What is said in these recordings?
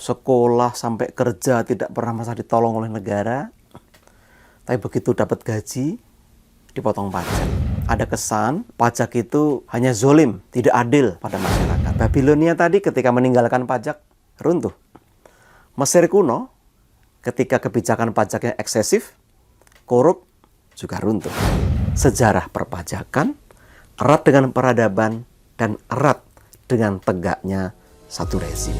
sekolah sampai kerja tidak pernah merasa ditolong oleh negara, tapi begitu dapat gaji, dipotong pajak. Ada kesan pajak itu hanya zolim, tidak adil pada masyarakat. Babilonia tadi ketika meninggalkan pajak, runtuh. Mesir kuno, ketika kebijakan pajaknya eksesif, korup, juga runtuh. Sejarah perpajakan erat dengan peradaban dan erat dengan tegaknya satu rezim.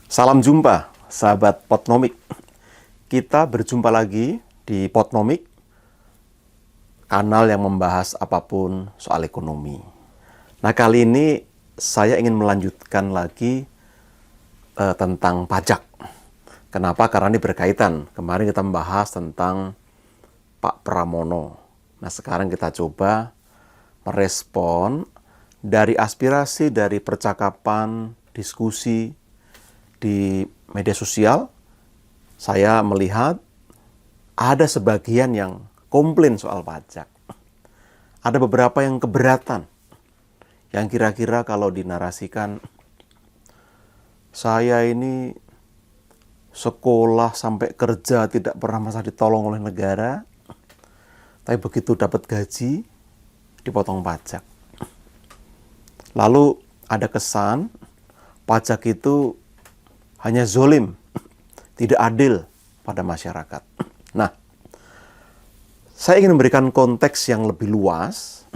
Salam jumpa, sahabat Potnomik. Kita berjumpa lagi di Potnomik, kanal yang membahas apapun soal ekonomi. Nah, kali ini saya ingin melanjutkan lagi tentang pajak. Kenapa? Karena ini berkaitan. Kemarin kita membahas tentang Pak Pramono. Nah, sekarang kita coba merespon dari aspirasi, dari percakapan, diskusi di media sosial. Saya melihat ada sebagian yang komplain soal pajak. Ada beberapa yang keberatan, yang kira-kira kalau dinarasikan, saya ini sekolah sampai kerja tidak pernah merasa ditolong oleh negara, tapi begitu dapat gaji, dipotong pajak. Lalu ada kesan, pajak itu hanya zolim, tidak adil pada masyarakat. Nah, saya ingin memberikan konteks yang lebih luas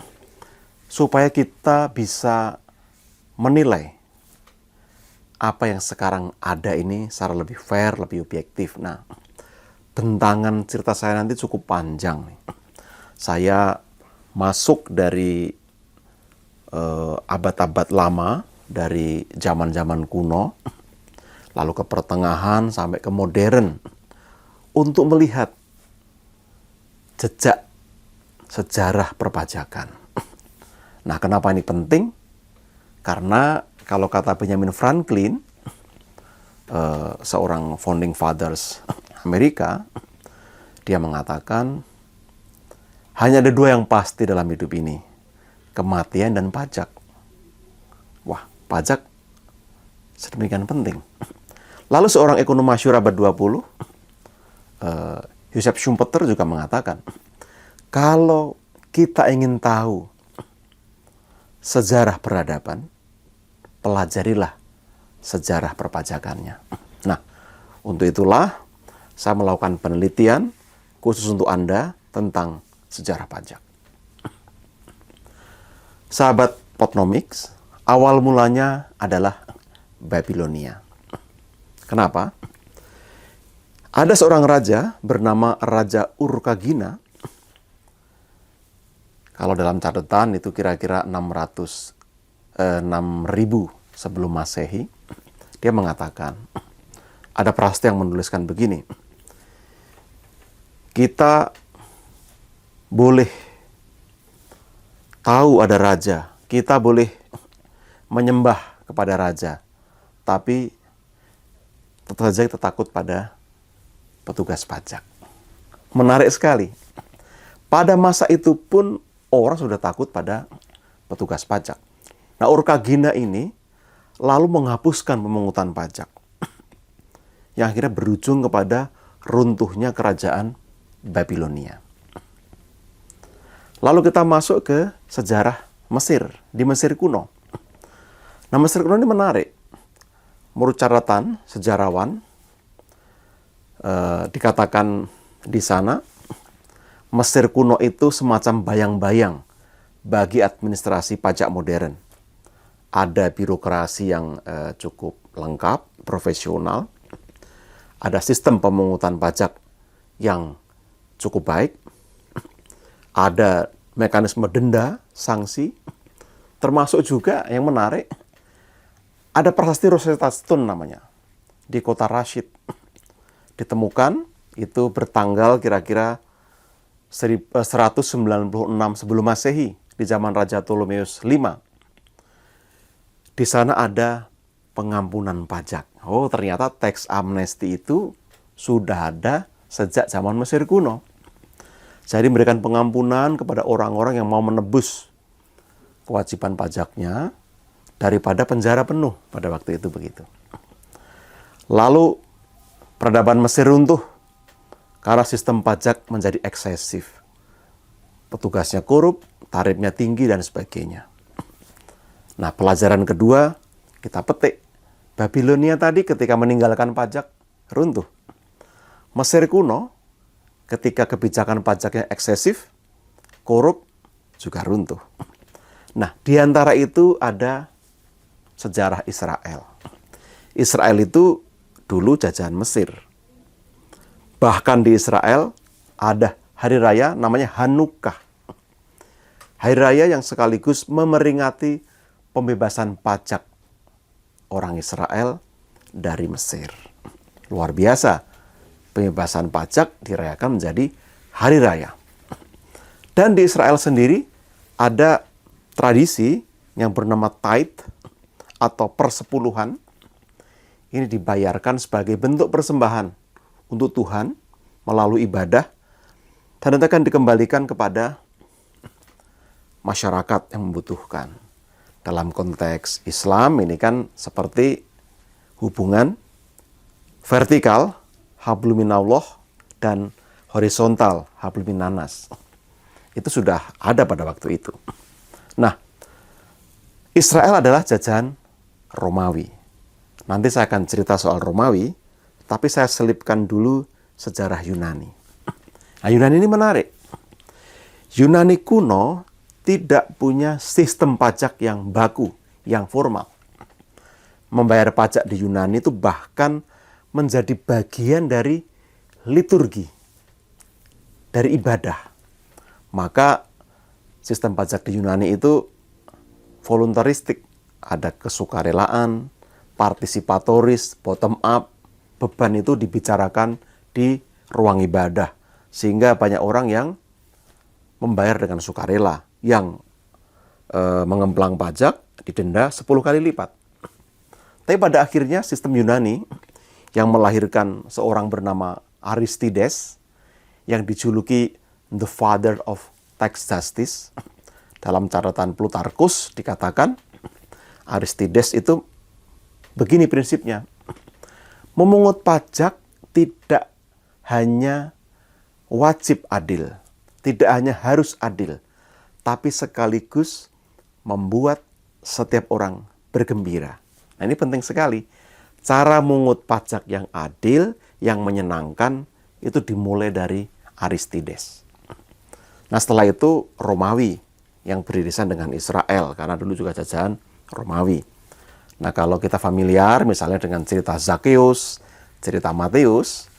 supaya kita bisa menilai apa yang sekarang ada ini secara lebih fair, lebih objektif. Nah, bentangan cerita saya nanti cukup panjang. Saya masuk dari abad-abad lama, dari zaman-zaman kuno, lalu ke pertengahan sampai ke modern, untuk melihat jejak sejarah perpajakan. Nah, kenapa ini penting? Karena kalau kata Benjamin Franklin, seorang founding fathers Amerika, dia mengatakan, hanya ada dua yang pasti dalam hidup ini, kematian dan pajak. Wah, pajak sedemikian penting. Lalu seorang ekonom masyhur abad 20, Joseph Schumpeter juga mengatakan, kalau kita ingin tahu sejarah peradaban, pelajarilah sejarah perpajakannya. Nah, untuk itulah saya melakukan penelitian khusus untuk Anda tentang sejarah pajak. Sahabat Potnomiks, awal mulanya adalah Babilonia. Kenapa? Ada seorang raja bernama Raja Urkagina. Kalau dalam catatan itu kira-kira 6.000 sebelum Masehi. Dia mengatakan, ada prasasti yang menuliskan begini, kita boleh tahu ada raja, kita boleh menyembah kepada raja, tapi tetap saja kita takut pada petugas pajak. Menarik sekali. Pada masa itu pun orang sudah takut pada petugas pajak. Nah, Urkagina ini lalu menghapuskan pemungutan pajak, yang akhirnya berujung kepada runtuhnya kerajaan Babilonia. Lalu kita masuk ke sejarah Mesir, di Mesir kuno. Nah, Mesir kuno ini menarik. Menurut catatan sejarawan, dikatakan di sana, Mesir kuno itu semacam bayang-bayang bagi administrasi pajak modern. Ada birokrasi yang cukup lengkap, profesional. Ada sistem pemungutan pajak yang cukup baik. Ada mekanisme denda, sanksi. Termasuk juga yang menarik, ada prasasti Rosetta Stone namanya, di kota Rashid. Ditemukan, itu bertanggal kira-kira 196 sebelum Masehi, di zaman Raja Ptolemeus V. Di sana ada pengampunan pajak. Oh, ternyata teks amnesti itu sudah ada sejak zaman Mesir kuno. Jadi memberikan pengampunan kepada orang-orang yang mau menebus kewajiban pajaknya daripada penjara penuh pada waktu itu begitu. Lalu peradaban Mesir runtuh karena sistem pajak menjadi eksesif. Petugasnya korup, tarifnya tinggi dan sebagainya. Nah, pelajaran kedua kita petik. Babilonia tadi ketika meninggalkan pajak runtuh. Mesir kuno ketika kebijakan pajaknya eksesif, korup, juga runtuh. Nah, di antara itu ada sejarah Israel. Israel itu dulu jajahan Mesir. Bahkan di Israel ada hari raya namanya Hanukkah. Hari raya yang sekaligus memeringati pembebasan pajak orang Israel dari Mesir. Luar biasa. Pembebasan pajak dirayakan menjadi hari raya. Dan di Israel sendiri ada tradisi yang bernama tithe atau persepuluhan. Ini dibayarkan sebagai bentuk persembahan untuk Tuhan melalui ibadah dan nanti akan dikembalikan kepada masyarakat yang membutuhkan. Dalam konteks Islam ini kan seperti hubungan vertikal, hablum minallah, dan horizontal, hablum minannas. Itu sudah ada pada waktu itu. Nah, Israel adalah jajahan Romawi. Nanti saya akan cerita soal Romawi, tapi saya selipkan dulu sejarah Yunani. Nah, Yunani ini menarik. Yunani kuno tidak punya sistem pajak yang baku, yang formal. Membayar pajak di Yunani itu bahkan menjadi bagian dari liturgi, dari ibadah. Maka sistem pajak di Yunani itu voluntaristik, ada kesukarelaan, partisipatoris, bottom up, beban itu dibicarakan di ruang ibadah. Sehingga banyak orang yang membayar dengan sukarela, yang mengemplang pajak didenda 10 kali lipat. Tapi pada akhirnya sistem Yunani yang melahirkan seorang bernama Aristides, yang dijuluki the father of tax justice. Dalam catatan Plutarchus dikatakan, Aristides itu begini prinsipnya. Memungut pajak tidak hanya wajib adil, tidak hanya harus adil, tapi sekaligus membuat setiap orang bergembira. Nah, ini penting sekali. Cara mengut pajak yang adil, yang menyenangkan, itu dimulai dari Aristides. Nah, setelah itu Romawi yang beririsan dengan Israel, karena dulu juga jajahan Romawi. Nah, kalau kita familiar misalnya dengan cerita Zakheus, cerita Matius,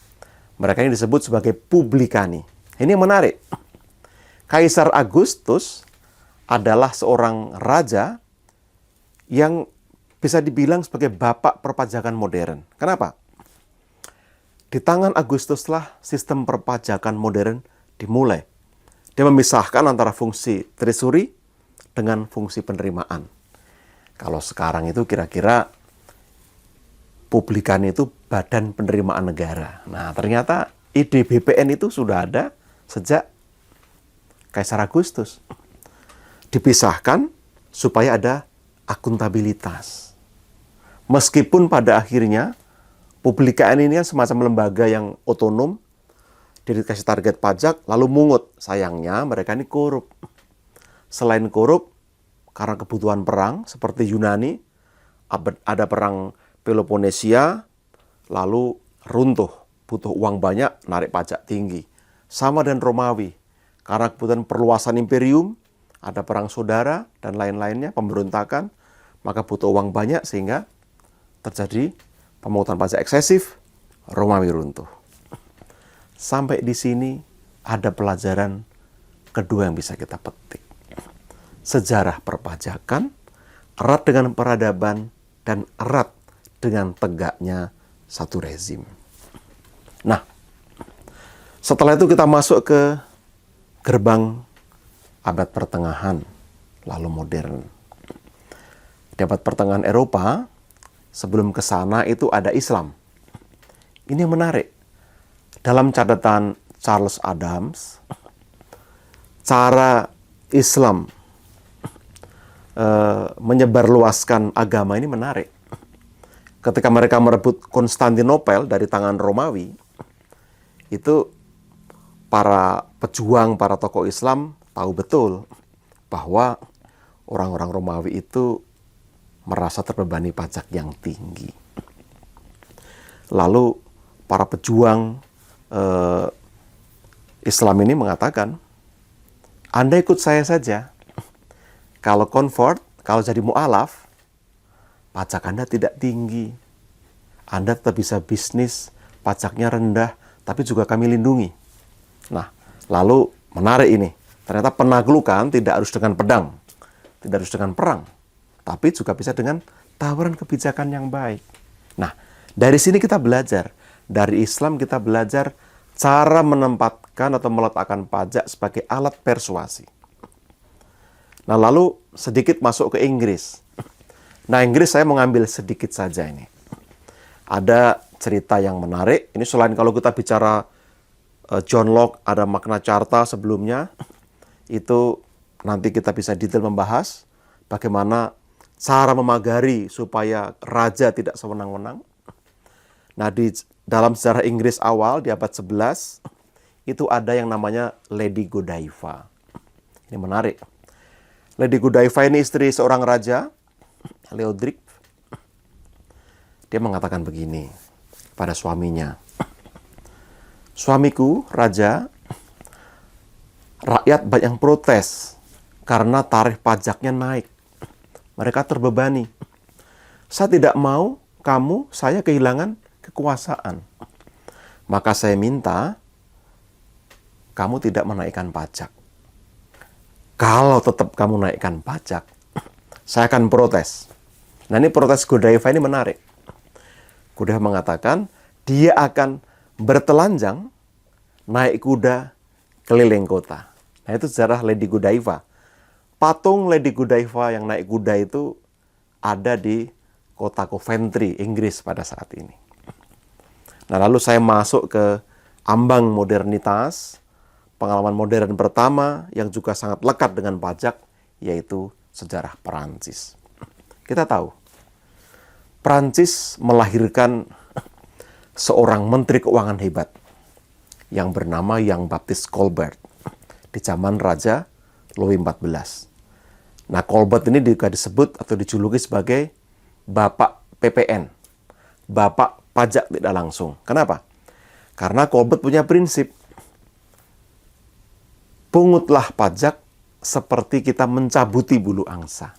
mereka ini disebut sebagai publikani. Ini yang menarik. Kaisar Agustus adalah seorang raja yang bisa dibilang sebagai bapak perpajakan modern. Kenapa? Di tangan Agustuslah sistem perpajakan modern dimulai. Dia memisahkan antara fungsi treasury dengan fungsi penerimaan. Kalau sekarang itu kira-kira publikan itu badan penerimaan negara. Nah, ternyata ide BPN itu sudah ada sejak Kaisar Agustus. Dipisahkan supaya ada akuntabilitas. Meskipun pada akhirnya publikan ini semacam lembaga yang otonom, dia dikasih target pajak, lalu mungut. Sayangnya mereka ini korup. Selain korup, karena kebutuhan perang, seperti Yunani, ada perang Peloponnesia, lalu runtuh. Butuh uang banyak, narik pajak tinggi. Sama dengan Romawi, karena kebutuhan perluasan imperium, ada perang saudara, dan lain-lainnya, pemberontakan, maka butuh uang banyak sehingga terjadi pemungutan pajak eksesif, Romawi runtuh. Sampai di sini ada pelajaran kedua yang bisa kita petik. Sejarah perpajakan erat dengan peradaban dan erat dengan tegaknya satu rezim. Nah, setelah itu kita masuk ke gerbang abad pertengahan, lalu modern. Di abad pertengahan Eropa, sebelum ke sana itu ada Islam. Ini yang menarik. Dalam catatan Charles Adams, cara Islam menyebarluaskan agama ini menarik. Ketika mereka merebut Konstantinopel dari tangan Romawi, itu para pejuang, para tokoh Islam tahu betul bahwa orang-orang Romawi itu merasa terbebani pajak yang tinggi. Lalu para pejuang Islam ini mengatakan, Anda ikut saya saja. Kalau convert, kalau jadi mu'alaf, pajak Anda tidak tinggi. Anda tetap bisa bisnis, pajaknya rendah, tapi juga kami lindungi. Nah, lalu menarik ini. Ternyata penaklukan tidak harus dengan pedang, tidak harus dengan perang, tapi juga bisa dengan tawaran kebijakan yang baik. Nah, dari sini kita belajar. Dari Islam kita belajar cara menempatkan atau meletakkan pajak sebagai alat persuasi. Nah, lalu sedikit masuk ke Inggris. Nah, Inggris saya mau ngambil sedikit saja ini. Ada cerita yang menarik. Ini selain kalau kita bicara John Locke, ada Magna Carta sebelumnya. Itu nanti kita bisa detail membahas bagaimana cara memagari supaya raja tidak sewenang-wenang. Nah, di dalam sejarah Inggris awal di abad 11 itu ada yang namanya Lady Godiva. Ini menarik. Lady Godiva ini istri seorang raja, Leodric. Dia mengatakan begini pada suaminya. Suamiku, raja, rakyat banyak yang protes karena tarif pajaknya naik. Mereka terbebani. Saya tidak mau saya kehilangan kekuasaan. Maka saya minta kamu tidak menaikkan pajak. Kalau tetap kamu naikkan pajak, saya akan protes. Nah, ini protes Godiva ini menarik. Godiva mengatakan dia akan bertelanjang naik kuda keliling kota. Nah, itu sejarah Lady Godiva. Patung Lady Godiva yang naik kuda itu ada di kota Coventry, Inggris pada saat ini. Nah, lalu saya masuk ke ambang modernitas, pengalaman modern pertama yang juga sangat lekat dengan pajak, yaitu sejarah Perancis. Kita tahu, Perancis melahirkan seorang menteri keuangan hebat yang bernama Jean-Baptiste Colbert di zaman Raja Louis XIV. Nah, Colbert ini juga disebut atau dijuluki sebagai Bapak PPN, Bapak Pajak Tidak Langsung. Kenapa? Karena Colbert punya prinsip, pungutlah pajak seperti kita mencabuti bulu angsa.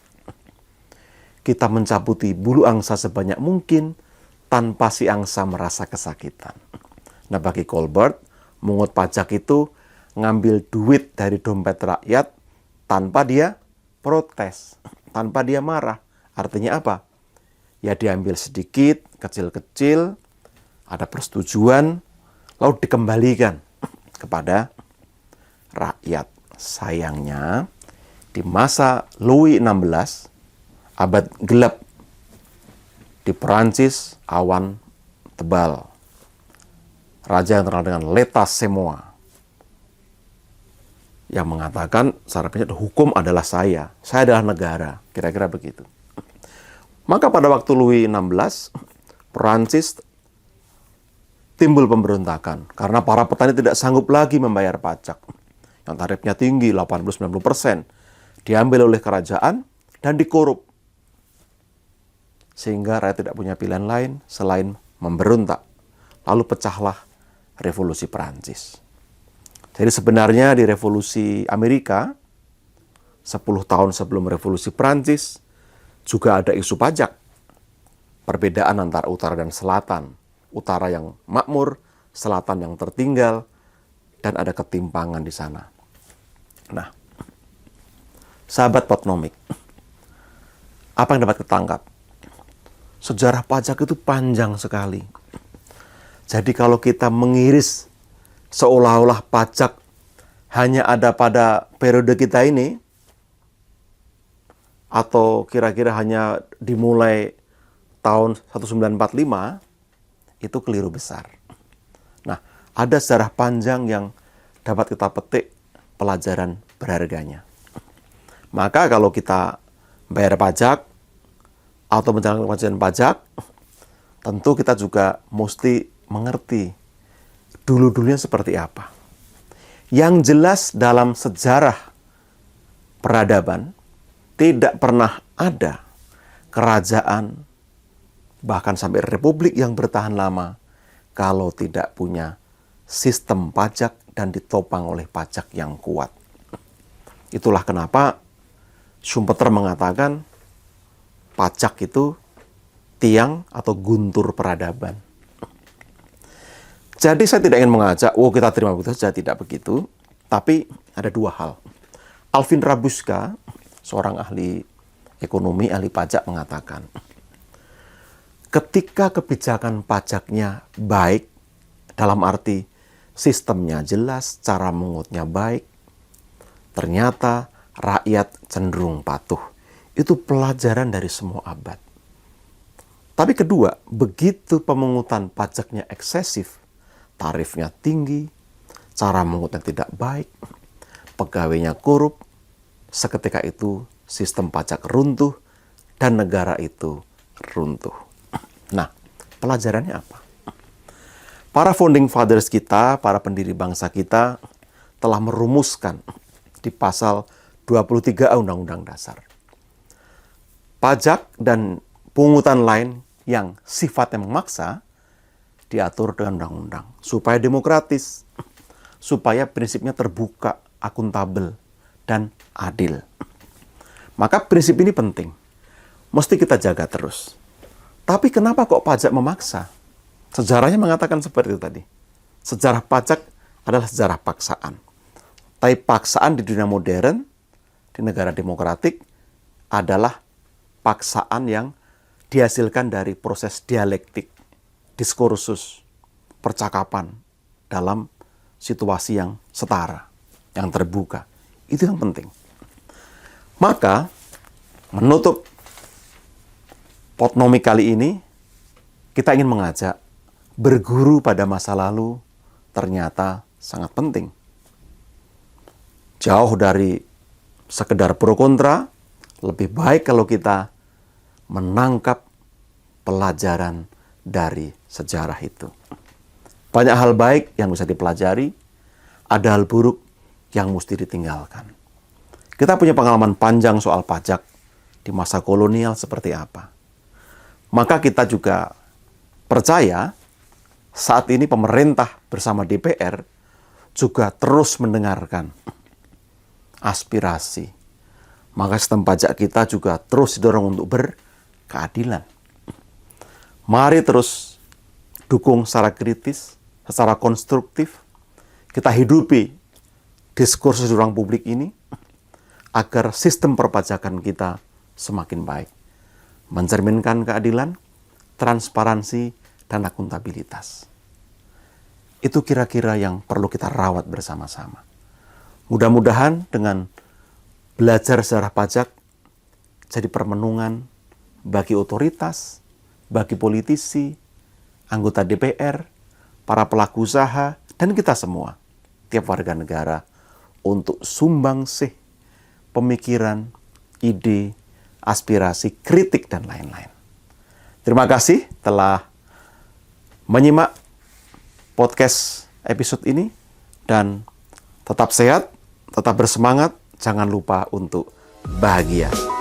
Kita mencabuti bulu angsa sebanyak mungkin tanpa si angsa merasa kesakitan. Nah, bagi Colbert, mungut pajak itu ngambil duit dari dompet rakyat tanpa dia protes, tanpa dia marah. Artinya apa? Ya diambil sedikit, kecil-kecil, ada persetujuan, lalu dikembalikan kepada rakyat. Sayangnya, di masa Louis XVI, abad gelap, di Perancis awan tebal. Raja yang terkenal dengan L'État c'est moi, yang mengatakan secara prinsip hukum adalah saya adalah negara, kira-kira begitu. Maka pada waktu Louis XVI, Perancis timbul pemberontakan karena para petani tidak sanggup lagi membayar pajak yang tarifnya tinggi, 80-90%, diambil oleh kerajaan dan dikorup. Sehingga rakyat tidak punya pilihan lain selain memberontak. Lalu pecahlah revolusi Perancis. Jadi sebenarnya di revolusi Amerika, 10 tahun sebelum revolusi Perancis, juga ada isu pajak. Perbedaan antara utara dan selatan. Utara yang makmur, selatan yang tertinggal, dan ada ketimpangan di sana. Nah, sahabat Potnomik, apa yang dapat ketangkap? Sejarah pajak itu panjang sekali. Jadi kalau kita mengiris seolah-olah pajak hanya ada pada periode kita ini, atau kira-kira hanya dimulai tahun 1945, itu keliru besar. Nah, ada sejarah panjang yang dapat kita petik pelajaran berharganya. Maka kalau kita bayar pajak atau menjalankan kewajiban pajak, tentu kita juga mesti mengerti dulu-dulunya seperti apa. Yang jelas dalam sejarah peradaban tidak pernah ada kerajaan bahkan sampai republik yang bertahan lama kalau tidak punya sistem pajak dan ditopang oleh pajak yang kuat. Itulah kenapa Schumpeter mengatakan pajak itu tiang atau guntur peradaban. Jadi saya tidak ingin mengajak, kita terima begitu saja, tidak begitu. Tapi ada dua hal. Alvin Rabuska, seorang ahli ekonomi, ahli pajak mengatakan, ketika kebijakan pajaknya baik, dalam arti sistemnya jelas, cara mengutnya baik, ternyata rakyat cenderung patuh. Itu pelajaran dari semua abad. Tapi kedua, begitu pemungutan pajaknya eksesif, tarifnya tinggi, cara mengutnya tidak baik, pegawainya korup, seketika itu sistem pajak runtuh dan negara itu runtuh. Nah, pelajarannya apa? Para founding fathers kita, para pendiri bangsa kita telah merumuskan di pasal 23A Undang-Undang Dasar. Pajak dan pungutan lain yang sifatnya memaksa diatur dengan undang-undang supaya demokratis, supaya prinsipnya terbuka, akuntabel, dan adil. Maka prinsip ini penting, mesti kita jaga terus. Tapi kenapa kok pajak memaksa? Sejarahnya mengatakan seperti itu tadi. Sejarah pajak adalah sejarah paksaan. Tapi paksaan di dunia modern, di negara demokratik, adalah paksaan yang dihasilkan dari proses dialektik, diskursus, percakapan dalam situasi yang setara, yang terbuka. Itu yang penting. Maka, menutup Potnomi kali ini, kita ingin mengajak berguru pada masa lalu ternyata sangat penting. Jauh dari sekedar pro kontra, lebih baik kalau kita menangkap pelajaran dari sejarah itu. Banyak hal baik yang bisa dipelajari, ada hal buruk yang mesti ditinggalkan. Kita punya pengalaman panjang soal pajak di masa kolonial seperti apa. Maka kita juga percaya saat ini pemerintah bersama DPR juga terus mendengarkan aspirasi. Maka sistem pajak kita juga terus didorong untuk berkeadilan. Mari terus dukung secara kritis, secara konstruktif. Kita hidupi diskursus di ruang publik ini agar sistem perpajakan kita semakin baik. Mencerminkan keadilan, transparansi, dan akuntabilitas. Itu kira-kira yang perlu kita rawat bersama-sama. Mudah-mudahan dengan belajar sejarah pajak jadi permenungan bagi otoritas, bagi politisi, anggota DPR, para pelaku usaha, dan kita semua, tiap warga negara, untuk sumbangsih pemikiran, ide, aspirasi, kritik, dan lain-lain. Terima kasih telah menyimak podcast episode ini, dan tetap sehat, tetap bersemangat, jangan lupa untuk bahagia.